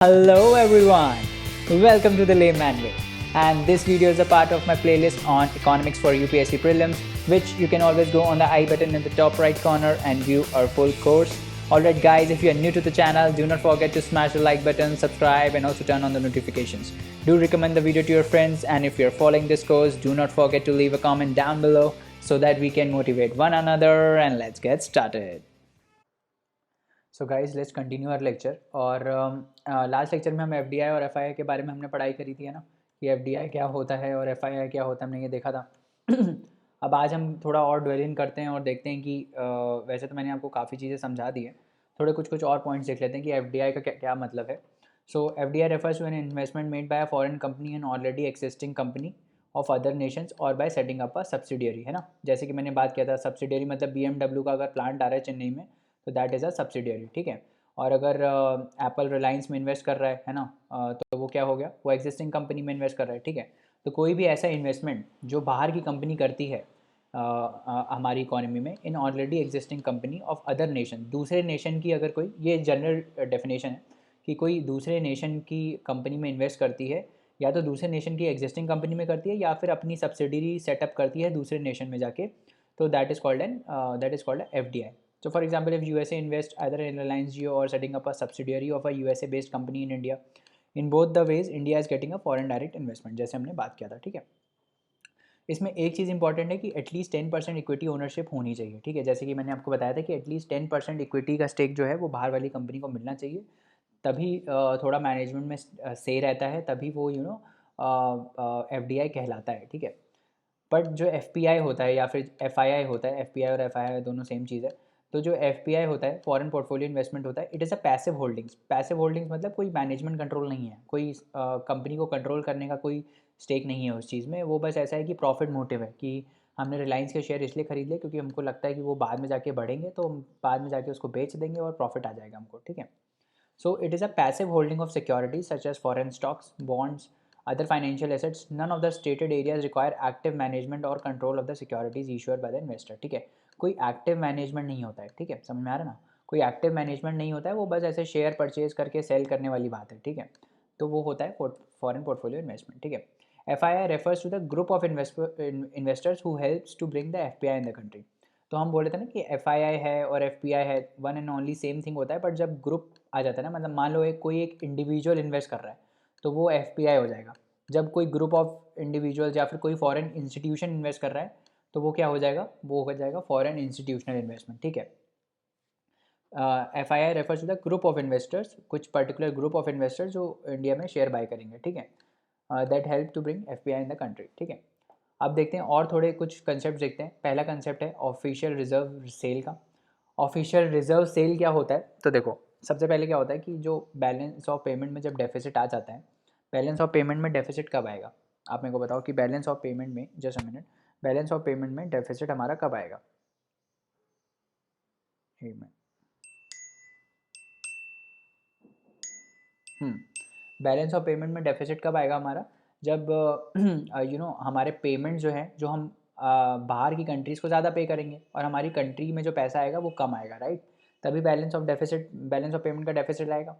Hello everyone, welcome to the Layman Way, and this video is a part of my playlist on economics for UPSC prelims, which you can always go on the I button in the top right corner and view our full course. Alright guys, if you are new to the channel, do not forget to smash the like button, subscribe and also turn on the notifications. Do recommend the video to your friends, and if you are following this course, do not forget to leave a comment down below so that we can motivate one another, and let's get started. So guys let's continue our lecture. और last lecture में हम F और F के बारे में हमने पढ़ाई करी थी, है ना, कि एफ क्या होता है और एफ क्या होता है, हमने ये देखा था। अब आज हम थोड़ा और ड्वेल इन करते हैं और देखते हैं कि वैसे तो मैंने आपको काफ़ी चीज़ें समझा दी है, थोड़े कुछ और पॉइंट्स देख लेते हैं कि एफ का क्या मतलब है। So F refers to an investment made by a foreign company and already existing company of other nations और by setting up a subsidiary, है ना। जैसे कि मैंने बात किया था, सब्सिडियरी मतलब BMW का अगर प्लांट आ रहा है चेन्नई में तो दैट इज़ अ सब्सिडियरी, ठीक है। और अगर एप्पल रिलायंस में इन्वेस्ट कर रहा है ना, तो वो क्या हो गया, वो एग्जिस्टिंग कंपनी में इन्वेस्ट कर रहा है, ठीक है। तो कोई भी ऐसा इन्वेस्टमेंट जो बाहर की कंपनी करती है हमारी इकोनॉमी में in already existing company of other nation, दूसरे नेशन की अगर कोई, ये जनरल डेफिनेशन है कि कोई दूसरे नेशन की कंपनी में इन्वेस्ट करती है, या तो दूसरे नेशन की एग्जिस्टिंग कंपनी में करती है या फिर अपनी सब्सिडरी सेटअप करती है दूसरे नेशन में जाके, तो that is called FDI. So for example, if USA invest either in Reliance Jio or setting up a subsidiary of a USA based company in India, in both the ways India is getting a foreign direct investment, जैसे हमने बात किया था, ठीक है। इसमें एक चीज़ important है कि एटलीस्ट 10% इक्विटी ओनरशिप होनी चाहिए, ठीक है। जैसे कि मैंने आपको बताया था कि एटलीस्ट 10% इक्विटी का स्टेक जो है वो बाहर वाली कंपनी को मिलना चाहिए, तभी थोड़ा मैनेजमेंट में सही रहता है, तभी वो FDI कहलाता है, ठीक है। बट जो FPI होता है या फिर FII होता है, FPI और FII दोनों सेम चीज़ है। तो जो FPI होता है, फॉरेन पोर्टफोलियो इन्वेस्टमेंट होता है, it is a passive holdings. Passive holdings मतलब कोई मैनेजमेंट कंट्रोल नहीं है, कोई कंपनी को कंट्रोल करने का कोई स्टेक नहीं है उस चीज़ में। वो बस ऐसा है कि प्रॉफिट मोटिव है कि हमने रिलायंस के शेयर इसलिए खरीद लिए क्योंकि हमको लगता है कि वो बाद में जाके बढ़ेंगे, तो हम बाद में जाके उसको बेच देंगे और प्रॉफिट आ जाएगा हमको, ठीक है। So it is a passive holding of securities such as foreign stocks, bonds, other financial assets. None of the stated areas require active management or control of the securities issued by the investor, ठीक है। कोई active management नहीं होता है, ठीक है, समझ में आ रहा है ना। कोई एक्टिव मैनेजमेंट नहीं होता है, वो बस ऐसे शेयर परचेज करके सेल करने वाली बात है, ठीक है। तो वो होता है फॉरेन पोर्टफोलियो इन्वेस्टमेंट, ठीक है। FII refers to the group of investors who helps to bring the FPI in the country. तो हम बोले थे ना कि FII है और FPI है, one and only same thing होता है, बट जब ग्रुप आ जाता है ना, मतलब मान लो कोई एक इंडिविजुअल इन्वेस्ट कर रहा है तो वो FPI हो जाएगा। जब कोई ग्रुप ऑफ इंडिविजुअल्स या फिर कोई फॉरेन इंस्टीट्यूशन इन्वेस्ट कर रहा है तो वो क्या हो जाएगा, वो हो जाएगा फॉरेन इंस्टीट्यूशनल इन्वेस्टमेंट, ठीक है। FII refers to the group of investors, कुछ पर्टिकुलर ग्रुप ऑफ इन्वेस्टर्स जो इंडिया में शेयर बाय करेंगे, ठीक है। That help to bring FPI in the country, ठीक है। अब देखते हैं और थोड़े कुछ कंसेप्ट देखते हैं। पहला कंसेप्ट है ऑफिशियल रिजर्व सेल का। ऑफिशियल रिजर्व सेल क्या होता है, तो देखो सबसे पहले क्या होता है कि जो बैलेंस ऑफ पेमेंट में जब डेफिसिट आ जाता है, बैलेंस ऑफ पेमेंट में डेफिसिट कब आएगा, आप मेरे को बताओ कि बैलेंस ऑफ पेमेंट में, just a minute, balance of payment में डेफिसिट हमारा कब आएगा, एक मिनट। बैलेंस ऑफ पेमेंट में डेफिसिट कब आएगा हमारा, जब हमारे पेमेंट जो हैं, जो हम बाहर की कंट्रीज़ को ज़्यादा पे करेंगे और हमारी कंट्री में जो पैसा आएगा वो कम आएगा, राइट। तभी बैलेंस ऑफ पेमेंट का डेफिसिट आएगा।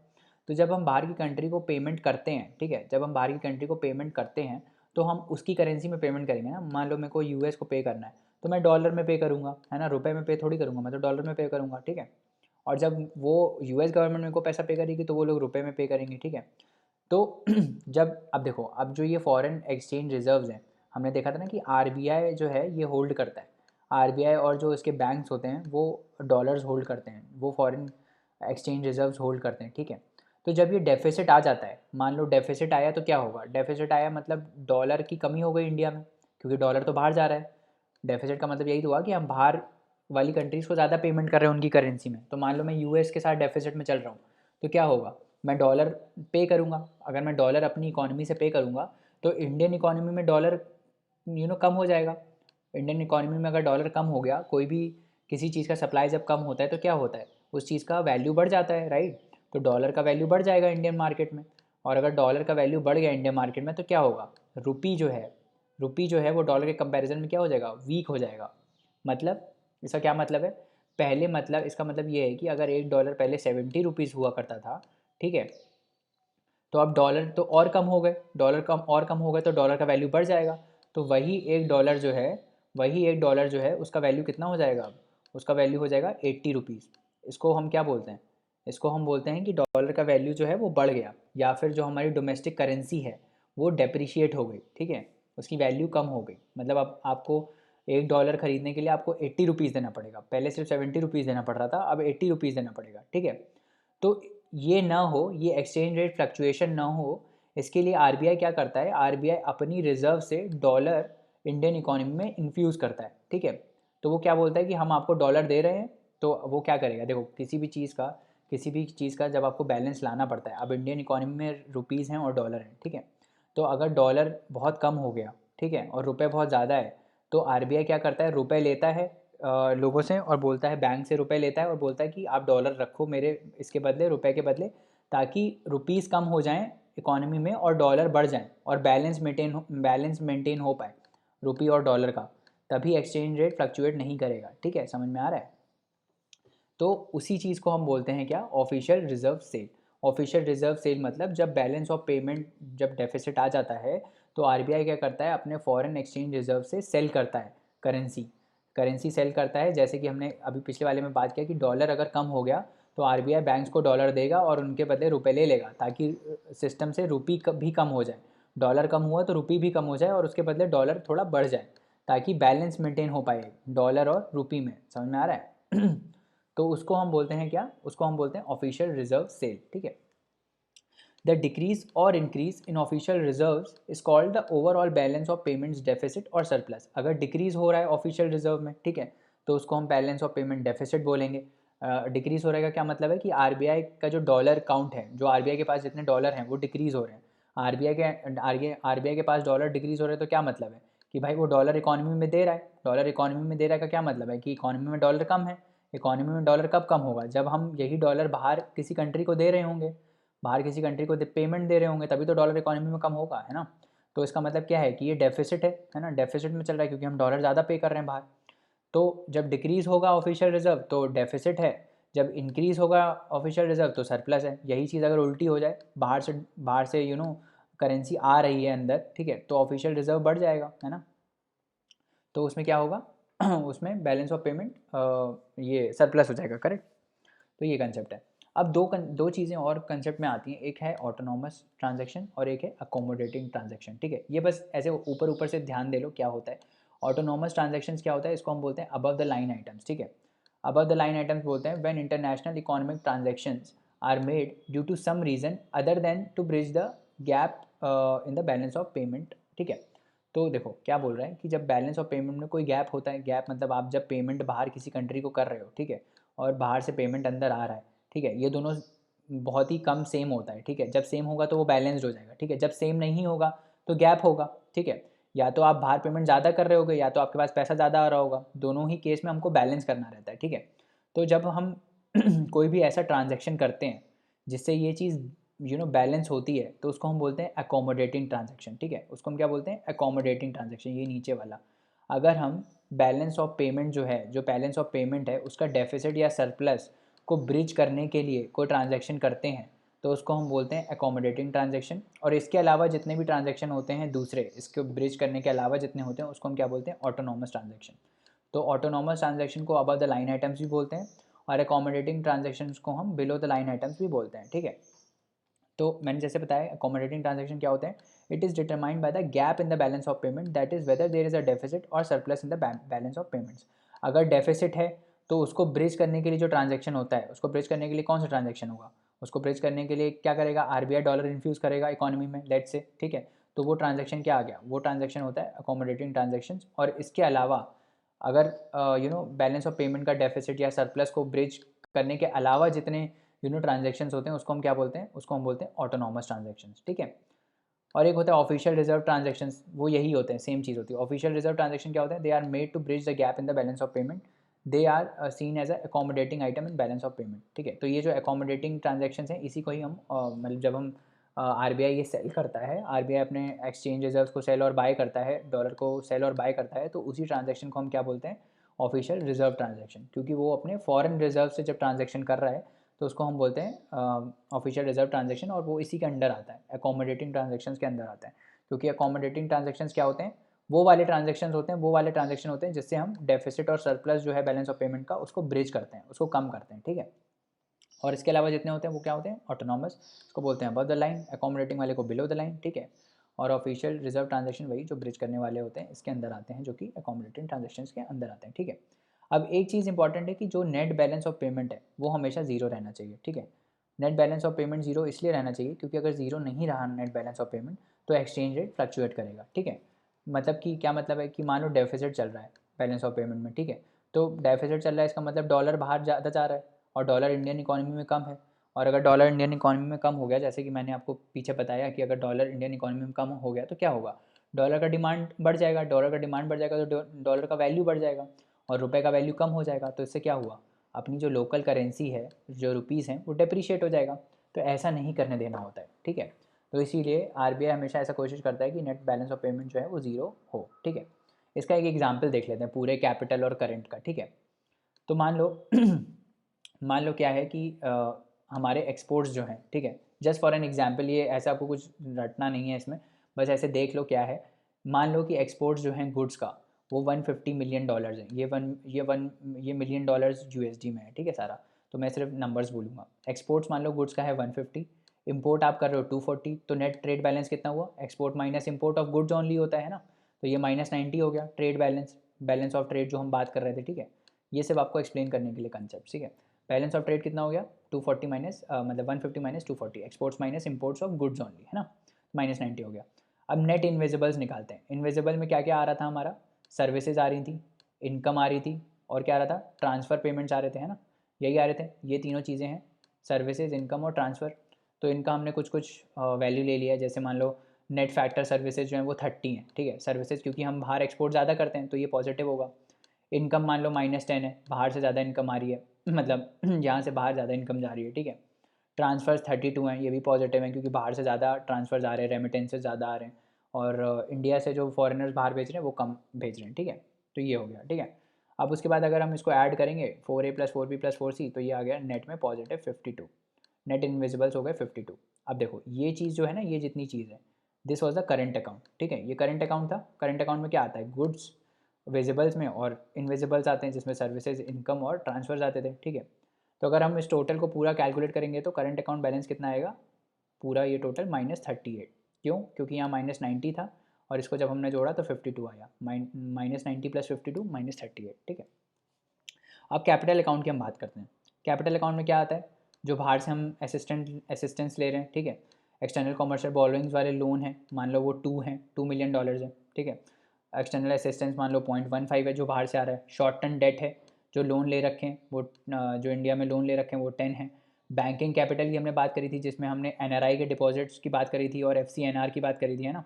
तो जब हम बाहर की कंट्री को पेमेंट करते हैं, ठीक है, जब हम बाहर की कंट्री को पेमेंट करते हैं तो हम उसकी करेंसी में पेमेंट करेंगे ना। मान लो मेरे को US को पे करना है तो मैं डॉलर में पे करूँगा, है ना, रुपए में पे थोड़ी करूँगा, मैं तो डॉलर में पे करूँगा, ठीक है। और जब वो US गवर्नमेंट मेरे को पैसा पे करेगी तो वो लोग रुपए में पे करेंगे, ठीक है। तो जब अब देखो, अब जो ये फॉरेन एक्सचेंज रिजर्व्स हैं, हमने देखा था ना कि RBI जो है ये होल्ड करता है। RBI और जो इसके बैंक्स होते हैं वो डॉलर्स होल्ड करते हैं, वो फॉरेन एक्सचेंज रिजर्व्स होल्ड करते हैं, ठीक है। तो जब ये डेफिसिट आ जाता है, मान लो डेफिसिट आया तो क्या होगा, डेफिसिट आया मतलब डॉलर की कमी हो गई इंडिया में, क्योंकि डॉलर तो बाहर जा रहा है। डेफिसिट का मतलब यही तो हुआ कि हम बाहर वाली कंट्रीज़ को ज़्यादा पेमेंट कर रहे हैं उनकी करेंसी में। तो मान लो मैं US के साथ डेफिसिट में चल रहा हूँ तो क्या होगा, मैं डॉलर पे करूँगा। अगर मैं डॉलर अपनी इकोनॉमी से पे करूँगा तो इंडियन इकोनॉमी में डॉलर कम हो जाएगा। इंडियन इकोनॉमी में अगर डॉलर कम हो गया, कोई भी किसी चीज़ का सप्लाई जब कम होता है तो क्या होता है, उस चीज़ का वैल्यू बढ़ जाता है, राइट। तो डॉलर का वैल्यू बढ़ जाएगा इंडियन मार्केट में। और अगर डॉलर का वैल्यू बढ़ गया इंडियन मार्केट में तो क्या होगा, रुपी जो है वो डॉलर के कंपैरिजन में क्या हो जाएगा, वीक हो जाएगा। मतलब इसका क्या मतलब है, पहले मतलब इसका मतलब ये है कि अगर $1 पहले 70 रुपीज़ हुआ करता था, ठीक है, तो अब डॉलर तो और कम हो गए, डॉलर कम और कम हो गए तो डॉलर का वैल्यू बढ़ जाएगा। तो वही एक डॉलर जो है उसका वैल्यू कितना हो जाएगा, अब उसका वैल्यू हो जाएगा 80 रुपीज़। इसको हम क्या बोलते हैं, इसको हम बोलते हैं कि डॉलर का वैल्यू जो है वो बढ़ गया, या फिर जो हमारी डोमेस्टिक करेंसी है वो डेप्रिशिएट हो गई, ठीक है, उसकी वैल्यू कम हो गई। मतलब अब आपको $1 खरीदने के लिए आपको 80 रुपीज़ देना पड़ेगा, पहले सिर्फ 70 रुपीज़ देना पड़ रहा था, अब 80 रुपीज़ देना पड़ेगा, ठीक है। तो ये ना हो, ये एक्सचेंज रेट फ्लक्चुएशन ना हो, इसके लिए आरबीआई क्या करता है, आरबीआई अपनी रिजर्व से डॉलर इंडियन इकोनॉमी में इन्फ्यूज़ करता है, ठीक है। तो वो क्या बोलता है कि हम आपको डॉलर दे रहे हैं, तो वो क्या करेगा, देखो किसी भी चीज़ का जब आपको बैलेंस लाना पड़ता है, अब इंडियन इकोनॉमी में रुपीज़ हैं और डॉलर हैं, ठीक है। तो अगर डॉलर बहुत कम हो गया, ठीक है, और रुपए बहुत ज़्यादा है, तो आरबीआई क्या करता है, रुपए लेता है लोगों से और बोलता है, बैंक से रुपए लेता है और बोलता है कि आप डॉलर रखो मेरे इसके बदले, रुपए के बदले, ताकि रुपीज़ कम हो जाएं इकोनॉमी में और डॉलर बढ़ जाएं और बैलेंस मेंटेन हो पाए रुपी और डॉलर का, तभी एक्सचेंज रेट फ्लक्चुएट नहीं करेगा, ठीक है, समझ में आ रहा है। तो उसी चीज़ को हम बोलते हैं क्या, official reserve sale. Official reserve sale मतलब जब बैलेंस ऑफ पेमेंट, जब डेफिसिट आ जाता है, तो आरबीआई क्या करता है, अपने फॉरेन एक्सचेंज रिजर्व से सेल करता है करेंसी, करेंसी सेल करता है। जैसे कि हमने अभी पिछले वाले में बात किया कि डॉलर अगर कम हो गया तो आरबीआई बैंक्स को डॉलर देगा और उनके बदले रुपए ले लेगा, ताकि सिस्टम से रुपी भी कम हो जाए। डॉलर कम हुआ तो रुपी भी कम हो जाए और उसके बदले डॉलर थोड़ा बढ़ जाए, ताकि बैलेंस मेंटेन हो पाए डॉलर और रुपी में, समझ में आ रहा है। तो उसको हम बोलते हैं क्या, उसको हम बोलते हैं ऑफिशियल रिजर्व सेल, ठीक है। द डिक्रीज और increase in official reserves is called the overall balance of payments deficit और सरप्लस। अगर डिक्रीज हो रहा है ऑफिशियल रिजर्व में, ठीक है, तो उसको हम बैलेंस ऑफ पेमेंट डेफिसिट बोलेंगे। डिक्रीज हो रहा है का क्या मतलब है कि आरबीआई का जो डॉलर काउंट है, जो आरबीआई के पास जितने डॉलर हैं वो डिक्रीज हो रहे हैं। आरबीआई के पास डॉलर डिक्रीज हो रहे हैं तो क्या मतलब है कि भाई वो डॉलर इकोनॉमी में दे रहा है, डॉलर इकोनॉमी में दे रहा है का क्या मतलब है कि इकोनॉमी में डॉलर कम है। इकोनॉमी में डॉलर कब कम होगा, जब हम यही डॉलर बाहर किसी कंट्री को दे रहे होंगे, बाहर किसी कंट्री को पेमेंट दे रहे होंगे, तभी तो डॉलर इकोनॉमी में कम होगा, है ना। तो इसका मतलब क्या है कि ये डेफिसिट है ना, डेफिसिट में चल रहा है क्योंकि हम डॉलर ज़्यादा पे कर रहे हैं बाहर। तो जब डिक्रीज़ होगा ऑफिशियल रिजर्व तो डेफिसिट है, जब इंक्रीज़ होगा ऑफिशियल रिजर्व तो सरप्लस है। यही चीज़ अगर उल्टी हो जाए, बाहर से करेंसी आ रही है अंदर, ठीक है, तो ऑफिशियल रिजर्व बढ़ जाएगा, है ना। तो उसमें क्या होगा, उसमें बैलेंस ऑफ पेमेंट ये सरप्लस हो जाएगा, करेक्ट। तो ये कंसेप्ट है। अब दो चीज़ें और कंसेप्ट में आती हैं, एक है ऑटोनॉमस ट्रांजैक्शन और एक है अकोमोडेटिंग ट्रांजैक्शन, ठीक है। ये बस ऐसे ऊपर ऊपर से ध्यान दे लो क्या होता है। ऑटोनॉमस ट्रांजैक्शंस क्या होता है, इसको हम बोलते हैं अबव द लाइन आइटम्स, ठीक है। अबव द लाइन आइटम्स बोलते हैं when international economic transactions are made due to some reason other than to bridge the gap in the balance of payment, ठीक है। तो देखो क्या बोल रहा है कि जब बैलेंस ऑफ पेमेंट में कोई गैप होता है, गैप मतलब आप जब पेमेंट बाहर किसी कंट्री को कर रहे हो, ठीक है, और बाहर से पेमेंट अंदर आ रहा है, ठीक है, ये दोनों बहुत ही कम सेम होता है, ठीक है। जब सेम होगा तो वो बैलेंस्ड हो जाएगा, ठीक है। जब सेम नहीं होगा तो गैप होगा, ठीक है। या तो आप बाहर पेमेंट ज़्यादा कर रहे होगे या तो आपके पास पैसा ज़्यादा आ रहा होगा, दोनों ही केस में हमको बैलेंस करना रहता है, ठीक है। तो जब हम कोई भी ऐसा ट्रांजेक्शन करते हैं जिससे ये चीज़ बैलेंस होती है, तो उसको हम बोलते हैं अकोमोडेटिंग ट्रांजेक्शन, ठीक है। उसको हम क्या बोलते हैं, अकोमोडेटिंग ट्रांजेक्शन, ये नीचे वाला। अगर हम बैलेंस ऑफ पेमेंट जो बैलेंस ऑफ पेमेंट है उसका डेफिसिट या सरप्लस को ब्रिज करने के लिए कोई ट्रांजैक्शन करते हैं, तो उसको हम बोलते हैं अकोमोडेटिंग ट्रांजैक्शन। और इसके अलावा जितने भी ट्रांजैक्शन होते हैं दूसरे, इसको ब्रिज करने के अलावा जितने होते हैं उसको हम क्या बोलते हैं, ऑटोनॉमस ट्रांजैक्शन। तो ऑटोनॉमस ट्रांजैक्शन को अबव द लाइन आइटम्स भी बोलते हैं और अकोमोडेटिंग ट्रांजैक्शन को हम बिलो द लाइन आइटम्स भी बोलते हैं, ठीक है। तो मैंने जैसे बताया अकोमोडेटिंग ट्रांजैक्शन क्या होते हैं, it is determined by the gap in the balance of payment, that is whether there is a deficit और surplus in the balance of payments. अगर डेफिसिट है तो उसको ब्रिज करने के लिए जो ट्रांजैक्शन होता है, उसको ब्रिज करने के लिए कौन सा ट्रांजैक्शन होगा, उसको ब्रिज करने के लिए क्या करेगा, आरबीआई डॉलर इन्फ्यूज़ करेगा इकोनॉमी में, लेट से, ठीक है। तो वो ट्रांजैक्शन क्या आ गया, वो ट्रांजैक्शन होता है अकोमोडेटिंग ट्रांजैक्शन। और इसके अलावा अगर बैलेंस ऑफ पेमेंट का डेफिसिट या सरप्लस को ब्रिज करने के अलावा जितने ट्रांजैक्शंस होते हैं उसको हम क्या बोलते हैं, उसको हम बोलते हैं ऑटोनॉमस ट्रांजैक्शंस, ठीक है। और एक होता है ऑफिशियल रिजर्व ट्रांजैक्शंस, वो यही होते हैं, सेम चीज़ होती है। ऑफिशियल रिजर्व ट्रांजैक्शन क्या होते हैं, they are made to bridge the gap in the balance of payment, they are seen as accommodating item in balance of payment, ठीक है। तो ये जो अकोमोडेटिंग ट्रांजैक्शंस हैं इसी को ही हम मतलब जब हम आरबीआई ये सेल करता है, आरबीआई अपने एक्सचेंज रिजर्व को सेल और बाय करता है, डॉलर को सेल और बाय करता है, तो उसी ट्रांजैक्शन को हम क्या बोलते हैं, ऑफिशियल रिजर्व ट्रांजैक्शन, क्योंकि वो अपने फॉरेन रिजर्व से जब ट्रांजैक्शन कर रहा है तो उसको हम बोलते हैं ऑफिशियल रिजर्व ट्रांजेक्शन, और वो इसी के अंडर आता है, अकोमोडेटिंग ट्रांजेक्शंस के अंदर आता है। क्योंकि अकोमोडेटिंग ट्रांजेक्शंस क्या होते हैं, वो वाले ट्रांजेक्शन होते हैं जिससे हम डेफिसिट और सरप्लस जो है बैलेंस ऑफ पेमेंट का, उसको ब्रिज करते हैं, उसको कम करते हैं, ठीक है। और इसके अलावा जितने होते हैं वो क्या होते हैं, ऑटोनॉमस, इसको बोलते हैं अबव द लाइन, अकोमोडेटिंग वाले को बिलो द लाइन, ठीक है। और ऑफिशियल रिजर्व ट्रांजेक्शन वही जो ब्रिज करने वाले होते हैं इसके अंदर आते हैं, जो कि अकोमोडेटिंग ट्रांजेक्शन के अंदर आते हैं, ठीक है। अब एक चीज़ इंपॉर्टेंट है कि जो नेट बैलेंस ऑफ पेमेंट है वो हमेशा जीरो रहना चाहिए, ठीक है। Net balance of payment zero इसलिए रहना चाहिए क्योंकि अगर जीरो नहीं रहा नेट बैलेंस ऑफ पेमेंट तो एक्सचेंज रेट फ्लक्चुएट करेगा, ठीक है। मतलब कि क्या मतलब है कि मान लो डेफिसिट चल रहा है बैलेंस ऑफ पेमेंट में, ठीक है। तो डेफिसिट चल रहा है इसका मतलब डॉलर बाहर ज़्यादा जा रहा है और डॉलर इंडियन इकोनॉमी में कम है। और अगर डॉलर इंडियन इकोनॉमी में कम हो गया, जैसे कि मैंने आपको पीछे बताया कि अगर डॉलर इंडियन इकोनॉमी में कम हो गया तो क्या होगा, डॉलर का डिमांड बढ़ जाएगा, डॉलर का डिमांड बढ़ जाएगा तो डॉलर का वैल्यू बढ़ जाएगा और रुपए का वैल्यू कम हो जाएगा। तो इससे क्या हुआ, अपनी जो लोकल करेंसी है, जो रुपीज़ हैं, वो डेप्रीशिएट हो जाएगा। तो ऐसा नहीं करने देना होता है, ठीक है। तो इसीलिए आरबीआई हमेशा ऐसा कोशिश करता है कि नेट बैलेंस ऑफ पेमेंट जो है वो ज़ीरो हो, ठीक है। इसका एक एग्जाम्पल देख लेते हैं पूरे कैपिटल और करेंट का, ठीक है। तो मान लो मान लो क्या है कि हमारे एक्सपोर्ट्स जो हैं, ठीक है, जस्ट फॉर एन एग्जांपल, ये ऐसा आपको कुछ रटना नहीं है इसमें, बस ऐसे देख लो क्या है। मान लो कि एक्सपोर्ट्स जो हैं गुड्स का वो 150 मिलियन डॉलर्स हैं, ये मिलियन डॉलर्स यूएसडी में है, ठीक है सारा। तो मैं सिर्फ नंबर्स बोलूँगा। एक्सपोर्ट्स मान लो गुड्स का है 150, इम्पोर्ट आप कर रहे हो 240, तो नेट ट्रेड बैलेंस कितना हुआ, export minus import of goods only होता है ना, तो ये -90 हो गया trade balance, balance of trade जो हम बात कर रहे थे, ठीक है। ये सिर्फ आपको एक्सप्लेन करने के लिए कंसेप्ट, ठीक है। बैलेंस ऑफ ट्रेड कितना हो गया, 240 माइनस मतलब 150 minus 240, exports minus imports of goods only, है ना, -90 हो गया। अब नेट इन्विजिबल्स निकालते हैं। इन्विजिबल में क्या क्या आ रहा था हमारा, सर्विसेज आ रही थी, इनकम आ रही थी, और क्या आ रहा था, ट्रांसफ़र पेमेंट्स आ रहे थे, है ना, यही आ रहे थे, ये तीनों चीज़ें हैं, सर्विसेज, इनकम और ट्रांसफ़र। तो इनका हमने कुछ कुछ वैल्यू ले लिया, जैसे मान लो नेट फैक्टर सर्विसेज जो है वो 30 हैं, ठीक है। सर्विसेज क्योंकि हम बाहर एक्सपोर्ट ज़्यादा करते हैं तो ये पॉजिटिव होगा। इनकम मान लो -10 है, बाहर से ज़्यादा इनकम आ रही है, मतलब यहाँ से बाहर ज़्यादा इनकम जा रही है, ठीक है। ट्रांसफ़र्स 32 हैं, ये भी पॉजिटिव हैं क्योंकि बाहर से ज़्यादा ट्रांसफ़र्स आ रहे हैं, रेमिटेंसेज ज़्यादा आ रहे हैं, और इंडिया से जो फॉरेनर्स बाहर भेज रहे हैं वो कम भेज रहे हैं, ठीक है। तो ये हो गया, ठीक है। अब उसके बाद अगर हम इसको ऐड करेंगे 4A + 4B + 4C, तो ये आ गया नेट में पॉजिटिव 52, नेट इनविजिबल्स हो गए 52। अब देखो ये चीज़ जो है ना, ये जितनी चीज़ है, this was the current account, ठीक है। ये करेंट अकाउंट था। करेंट अकाउंट में क्या आता है, गुड्स विजिबल्स में और इनविजिबल्स आते हैं, जिसमें सर्विसेज, इनकम और ट्रांसफर्स आते थे, ठीक है। तो अगर हम इस टोटल को पूरा कैलकुलेट करेंगे तो करंट अकाउंट बैलेंस कितना आएगा, पूरा ये टोटल -38। क्यों, क्योंकि यहाँ -90 था और इसको जब हमने जोड़ा तो 52 आया, -90 + 52 -38, ठीक है। अब कैपिटल अकाउंट की हम बात करते हैं। कैपिटल अकाउंट में क्या आता है, जो बाहर से हम असिस्टेंस ले रहे हैं, ठीक है। एक्सटर्नल कॉमर्शियल बॉरोइंग्स वाले लोन हैं, मान लो वो 2 मिलियन डॉलर्स है, ठीक है। एक्सटर्नल असिस्टेंस मान लो 0.15 है जो बाहर से आ रहा है। शॉर्ट टर्म डेट है, जो लोन ले रखे हैं वो जो इंडिया में लोन ले रखे हैं वो 10 है। बैंकिंग कैपिटल की हमने बात करी थी, जिसमें हमने एनआरआई के डिपॉजिट्स की बात करी थी और एफसीएनआर की बात करी थी, है ना,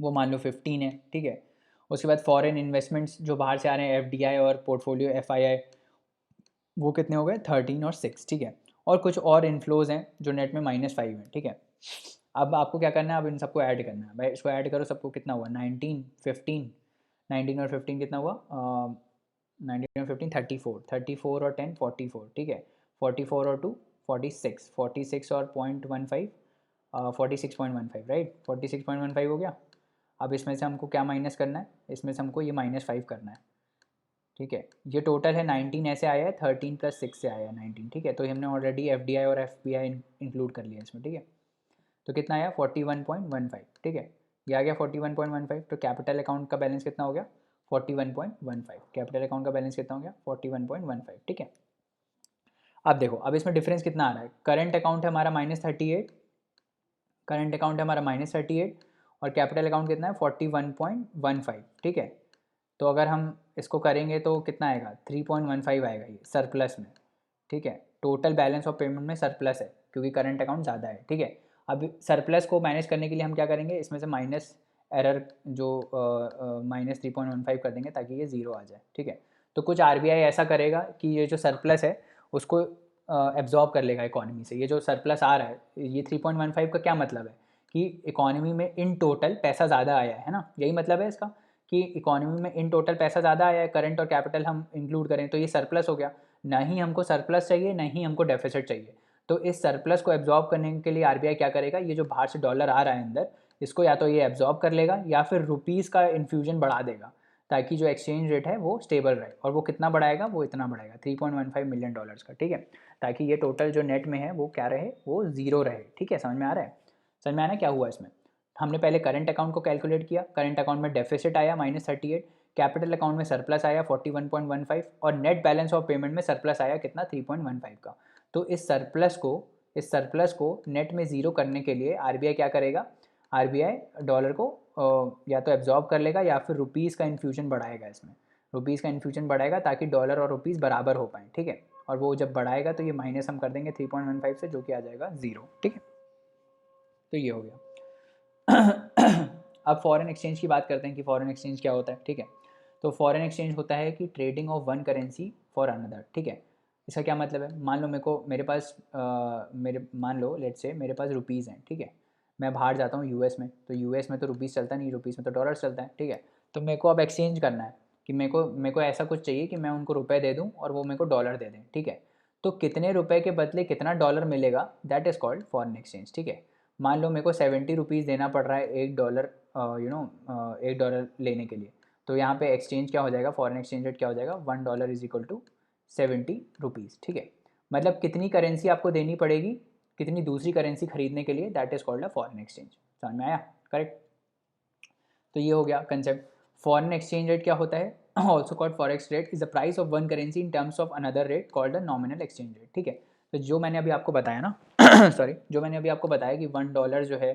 वो मान लो 15 है, ठीक है। उसके बाद फॉरेन इन्वेस्टमेंट्स जो बाहर से आ रहे हैं, एफडीआई और पोर्टफोलियो एफआईआई, वो कितने हो गए, 13 और 6, ठीक है। और कुछ और इन्फ्लोज हैं जो नेट में -5 है, ठीक है। अब आपको क्या करना है, अब इन सबको ऐड करना है भाई, इसको ऐड करो, सबको कितना हुआ, 19 15, 19 और 15 कितना हुआ, 19 और 15 34, 34 और 10 44, ठीक है। 44 और 2 46, 46 और 0.15 46.15, राइट, 46.15 हो गया। अब इसमें से हमको क्या माइनस करना है, इसमें से हमको ये -5 करना है, ठीक है। ये टोटल है 19 ऐसे आया है, 13 + 6 से आया है 19, ठीक है। तो हमने ऑलरेडी एफडीआई और एफपीआई इंक्लूड कर लिया इसमें, ठीक है। तो कितना आया 41.15, ठीक है। ये आ गया 41.15। तो कैपिटल अकाउंट का बैलेंस कितना हो गया 41.15, कैपिटल अकाउंट का बैलेंस कितना हो गया 41.15, ठीक है। अब देखो, अब इसमें डिफरेंस कितना आ रहा है, करंट अकाउंट है हमारा -38, करंट अकाउंट है हमारा -38 और कैपिटल अकाउंट कितना है 41.15, ठीक है। तो अगर हम इसको करेंगे तो कितना आएगा 3.15 आएगा ये सरप्लस में, ठीक है। टोटल बैलेंस ऑफ पेमेंट में सरप्लस है क्योंकि करंट अकाउंट ज़्यादा है, ठीक है। अब सरप्लस को मैनेज करने के लिए हम क्या करेंगे, इसमें से माइनस एरर जो -3.15 कर देंगे ताकि ये ज़ीरो आ जाए, ठीक है। तो कुछ आरबीआई ऐसा करेगा कि ये जो सरप्लस है उसको एब्जॉर्ब कर लेगा इकोनॉमी से। ये जो सरप्लस आ रहा है, ये 3.15 का क्या मतलब है कि इकोनॉमी में इन टोटल पैसा ज़्यादा आया है ना, यही मतलब है इसका कि इकोनॉमी में इन टोटल पैसा ज़्यादा आया है, करंट और कैपिटल हम इंक्लूड करें तो ये सरप्लस हो गया। ना ही हमको सरप्लस चाहिए, ना ही हमको डेफिसिट चाहिए। तो इस सरप्लस को एब्जॉर्ब करने के लिए आरबीआई क्या करेगा, ये जो बाहर से डॉलर आ रहा है अंदर, इसको या तो ये एब्जॉर्ब कर लेगा या फिर रुपीज़ का इन्फ्यूजन बढ़ा देगा, ताकि जो एक्सचेंज रेट है वो स्टेबल रहे। और वो कितना बढ़ाएगा, वो इतना बढ़ाएगा $3.15 मिलियन का, ठीक है, ताकि ये टोटल जो नेट में है वो क्या रहे, वो ज़ीरो रहे। ठीक है, समझ में आ रहा है? समझ में आना क्या हुआ इसमें? हमने पहले करंट अकाउंट को कैलकुलेट किया, करंट अकाउंट में डेफिसिट आया -38, कैपिटल अकाउंट में सरप्लस आया 41.15 और नेट बैलेंस ऑफ पेमेंट में सरप्लस आया कितना, 3.15 का। तो इस सरप्लस को नेट में ज़ीरो करने के लिए आरबीआई क्या करेगा, आरबीआई डॉलर को या तो एब्जॉर्ब कर लेगा या फिर रुपीज़ का इन्फ्यूजन बढ़ाएगा। इसमें रुपीज़ का इन्फ्यूजन बढ़ाएगा ताकि डॉलर और रुपीज़ बराबर हो पाएँ। ठीक है, और वो जब बढ़ाएगा तो ये माइनस हम कर देंगे 3.15 से, जो कि आ जाएगा 0। ठीक है, तो ये हो गया। अब फॉरेन एक्सचेंज की बात करते हैं कि फॉरेन एक्सचेंज क्या होता है। ठीक है, तो फॉरेन एक्सचेंज होता है कि trading of one currency for another. ठीक है, इसका क्या मतलब है, मान लो मान लो लेट से मेरे पास रुपीज़ हैं। ठीक है, मैं बाहर जाता हूँ यूएस में, तो यूएस में तो रुपीज़ चलता नहीं, रुपीज़ में तो डॉलर चलता है। ठीक है, तो मेरे को अब एक्सचेंज करना है कि मेरे को ऐसा कुछ चाहिए कि मैं उनको रुपए दे दूँ और वो मेरे को डॉलर दे दें। ठीक है, तो कितने रुपए के बदले कितना डॉलर मिलेगा, that is called foreign exchange. ठीक है, मान लो मेरे को 70 रुपीज़ देना पड़ रहा है $1 $1 लेने के लिए, तो यहाँ पे एक्सचेंज क्या हो जाएगा, फॉरेन एक्सचेंज रेट क्या हो जाएगा, $1 इज इक्वल टू 70 रुपीज़। ठीक है, मतलब कितनी करेंसी आपको देनी पड़ेगी कितनी दूसरी करेंसी खरीदने के लिए, that is called a foreign exchange. समझ में आया? करेक्ट। तो ये हो गया कंसेप्ट। फॉरेन एक्सचेंज रेट क्या होता है, also called forex rate, is the price of one currency in terms of another rate called the nominal exchange rate. ठीक है, तो जो मैंने अभी आपको बताया ना सॉरी, जो मैंने अभी आपको बताया कि $1 जो है,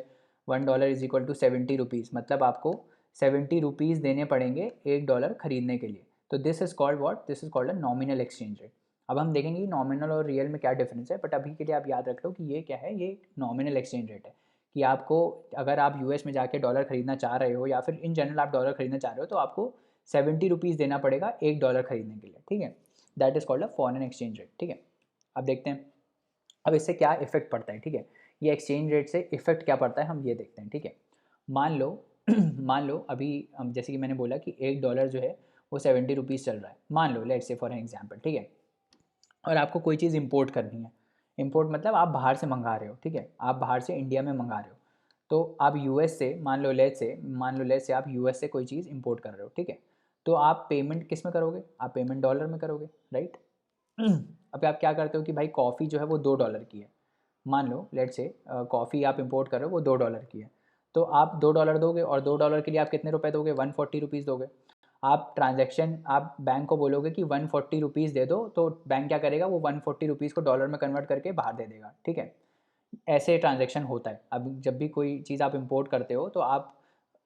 $1 इज इक्वल टू 70 रुपीज़, मतलब आपको 70 रुपीज़ देने पड़ेंगे $1 खरीदने के लिए। तो this is called what, this is called a nominal exchange rate. अब हम देखेंगे नॉमिनल और रियल में क्या डिफरेंस है, बट अभी के लिए आप याद रख लो कि ये क्या है, ये नॉमिनल एक्सचेंज रेट है। कि आपको, अगर आप यूएस में जाके डॉलर खरीदना चाह रहे हो या फिर इन जनरल आप डॉलर खरीदना चाह रहे हो, तो आपको 70 रुपीज़ देना पड़ेगा $1 खरीदने के लिए। ठीक है, that is called a foreign exchange rate. ठीक है, अब देखते हैं अब इससे क्या इफेक्ट पड़ता है। ठीक है, ये एक्सचेंज रेट से इफेक्ट क्या पड़ता है, हम ये देखते हैं। ठीक है, मान लो मान लो अभी जैसे कि मैंने बोला कि $1 जो है वो 70 रुपीज़ चल रहा है, मान लो लेट्स से फॉर एग्जांपल। ठीक है, और आपको कोई चीज़ इंपोर्ट करनी है, इंपोर्ट मतलब आप बाहर से मंगा रहे हो। ठीक है, आप बाहर से इंडिया में मंगा रहे हो, तो आप यूएस से मान लो लेट्स से आप यूएस से कोई चीज़ इंपोर्ट कर रहे हो। ठीक है, तो आप पेमेंट किस में करोगे, आप पेमेंट डॉलर में करोगे, राइट। अब आप क्या करते हो कि भाई कॉफ़ी जो है वो $2 की है, मान लो लेट से कॉफ़ी आप इंपोर्ट कर रहे हो वो $2 की है, तो आप $2 दोगे और $2 के लिए आप कितने रुपए दोगे, 140 रुपीज़ दोगे। आप बैंक को बोलोगे कि 140 रुपीज़ दे दो, तो बैंक क्या करेगा, वो 140 रुपीज़ को डॉलर में कन्वर्ट करके बाहर दे देगा। ठीक है, ऐसे ट्रांजैक्शन होता है। अब जब भी कोई चीज़ आप इंपोर्ट करते हो तो आप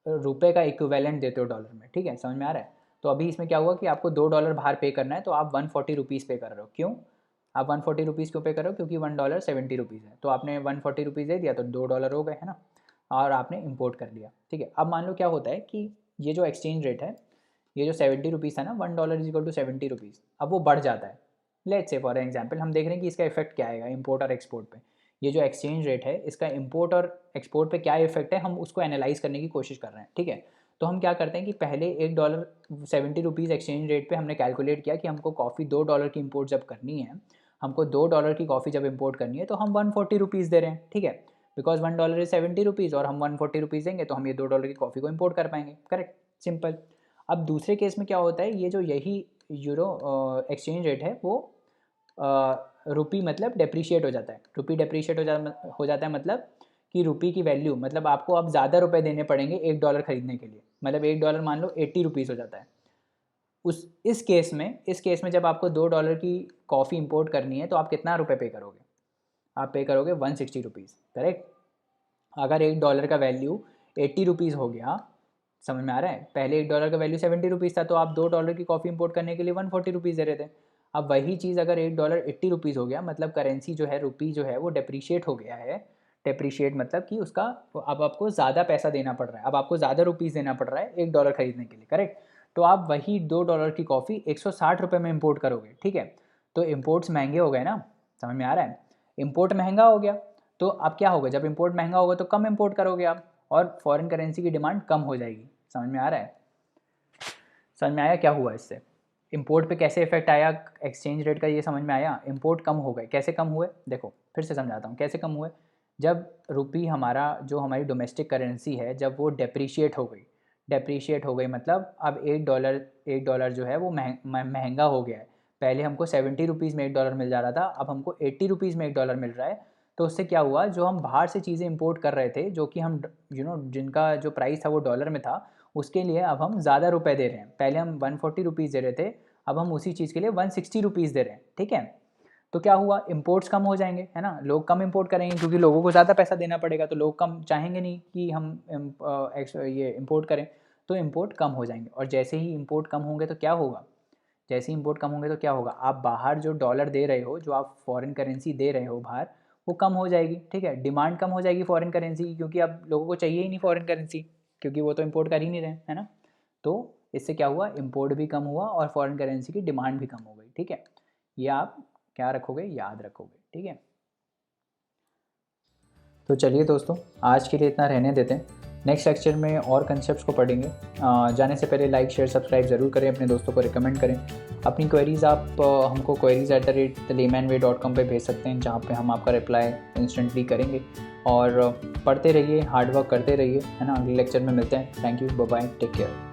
रुपए का इक्विवेलेंट देते हो डॉलर में। ठीक है, समझ में आ रहा है? तो अभी इसमें क्या हुआ कि आपको $2 बाहर पे करना है, तो आप 140 रुपीज़ पे कर रहे हो। क्यों आप 140 रुपीज़ क्यों पे कर रहे हो, क्योंकि $1 70 रुपीज़ है, तो आपने 140 रुपीज़ दे दिया तो $2 हो गए, है ना, और आपने इंपोर्ट कर लिया। ठीक है, अब मान लो क्या होता है कि ये जो एक्सचेंज रेट है, ये जो 70 रुपीज़ था ना, $1 इज इक्वल टू 70 रुपीज़, अब वो बढ़ जाता है। लेट्स से फॉर एग्जांपल हम देख रहे हैं कि इसका इफेक्ट क्या आएगा इंपोर्ट और एक्सपोर्ट पे। ये जो एक्सचेंज रेट है इसका इंपोर्ट और एक्सपोर्ट पे क्या इफेक्ट है, हम उसको एनालाइज करने की कोशिश कर रहे हैं। ठीक है, तो हम क्या करते हैं कि पहले $1 70 रुपीज़ एक्सचेंज रेट पे हमने कैलकुलेट किया कि हमको कॉफ़ी $2 की इंपोर्ट जब करनी है, हमको $2 की कॉफ़ी जब इंपोर्ट करनी है, तो हम 140 रुपीज़ दे रहे हैं। ठीक है, बिकॉज $1 इज 70 रुपीज़ और हम 140 रुपीज़ देंगे तो हम ये $2 की कॉफ़ी को इंपोर्ट कर पाएंगे। Correct, simple. अब दूसरे केस में क्या होता है, ये जो यही यूरो एक्सचेंज रेट है वो रुपी मतलब डेप्रीशिएट हो जाता है, रुपी डेप्रीशिएट हो जाता है, मतलब कि रुपी की वैल्यू, मतलब आपको अब ज़्यादा रुपए देने पड़ेंगे $1 खरीदने के लिए, मतलब $1 मान लो 80 रुपीज़ हो जाता है। इस केस में जब आपको $2 की कॉफ़ी इंपोर्ट करनी है तो आप कितना रुपए पे करोगे, आप पे करोगे 160 रुपीज़। करेक्ट, अगर $1 का वैल्यू 80 रुपीज़ हो गया, समझ में आ रहा है, पहले $1 का वैल्यू 70 रुपीज़ था, तो आप $2 की कॉफ़ी इंपोर्ट करने के लिए 140 रुपीज़ दे रहे थे। अब वही चीज़ अगर $1 80 रुपीज़ हो गया, मतलब करेंसी जो है, रुपी जो है वो डेप्रीशिएट हो गया है। डेप्रीशिएट मतलब कि उसका अब आपको ज़्यादा पैसा देना पड़ रहा है, अब आपको ज़्यादा रुपीज़ देना पड़ रहा है $1 खरीदने के लिए। करेक्ट, तो आप वही $2 की कॉफ़ी 160 रुपये में इंपोर्ट करोगे। ठीक है, तो इम्पोर्ट्स महंगे हो गए ना, समझ में आ रहा है, इम्पोर्ट महंगा हो गया, तो अब क्या होगा, जब इम्पोर्ट महंगा होगा तो कम इम्पोर्ट करोगे आप और फॉरेन करेंसी की डिमांड कम हो जाएगी। समझ में आ रहा है, समझ में आया क्या हुआ इससे? इंपोर्ट पे कैसे इफेक्ट आया एक्सचेंज रेट का, ये समझ में आया। इंपोर्ट कम हो गए, कैसे कम हुए, देखो फिर से समझाता हूँ कैसे कम हुए। जब रुपी हमारा जो हमारी डोमेस्टिक करेंसी है जब वो डेप्रीशिएट हो गई मतलब अब $1 जो है वो महंगा हो गया है। पहले हमको 70 रुपीज़ में $1 मिल जा रहा था, अब हमको 80 रुपीज़ में $1 मिल रहा है। तो उससे क्या हुआ, जो हम बाहर से चीज़ें इंपोर्ट कर रहे थे जो कि हम जिनका जो प्राइस था वो डॉलर में था, उसके लिए अब हम ज़्यादा रुपए दे रहे हैं। पहले हम 140 रुपीज़ दे रहे थे, अब हम उसी चीज़ के लिए 160 रुपीज़ दे रहे हैं, ठीक है। तो क्या हुआ, इंपोर्ट्स कम हो जाएंगे, है ना, लोग कम इंपोर्ट करेंगे क्योंकि लोगों को ज़्यादा पैसा देना पड़ेगा, तो लोग कम चाहेंगे नहीं कि हम ये इंपोर्ट करें, तो इंपोर्ट कम हो जाएंगे। और जैसे ही इंपोर्ट कम होंगे तो क्या होगा, जैसे ही इंपोर्ट कम होंगे तो क्या होगा, आप बाहर जो डॉलर दे रहे हो, जो आप फॉरेन करेंसी दे रहे हो बाहर, वो कम हो जाएगी, ठीक है। डिमांड कम हो जाएगी फॉरेन करेंसी की, क्योंकि अब लोगों को चाहिए ही नहीं फॉरेन करेंसी, क्योंकि वो तो इंपोर्ट कर ही नहीं रहे, है ना। तो इससे क्या हुआ, इंपोर्ट भी कम हुआ और फॉरेन करेंसी की डिमांड भी कम हो गई, ठीक है। ये आप क्या रखोगे, याद रखोगे, ठीक है। तो चलिए दोस्तों, आज के लिए इतना रहने देते हैं। नेक्स्ट लेक्चर में और कंसेप्ट्स को पढ़ेंगे। जाने से पहले लाइक शेयर सब्सक्राइब ज़रूर करें, अपने दोस्तों को रिकमेंड करें। अपनी क्वेरीज़ आप हमको queries@thelaymanway.com पे भेज सकते हैं, जहाँ पे हम आपका रिप्लाई इंस्टेंटली करेंगे। और पढ़ते रहिए, हार्डवर्क करते रहिए, है ना। अगले लेक्चर में मिलते हैं। Thank you, bye bye, take care.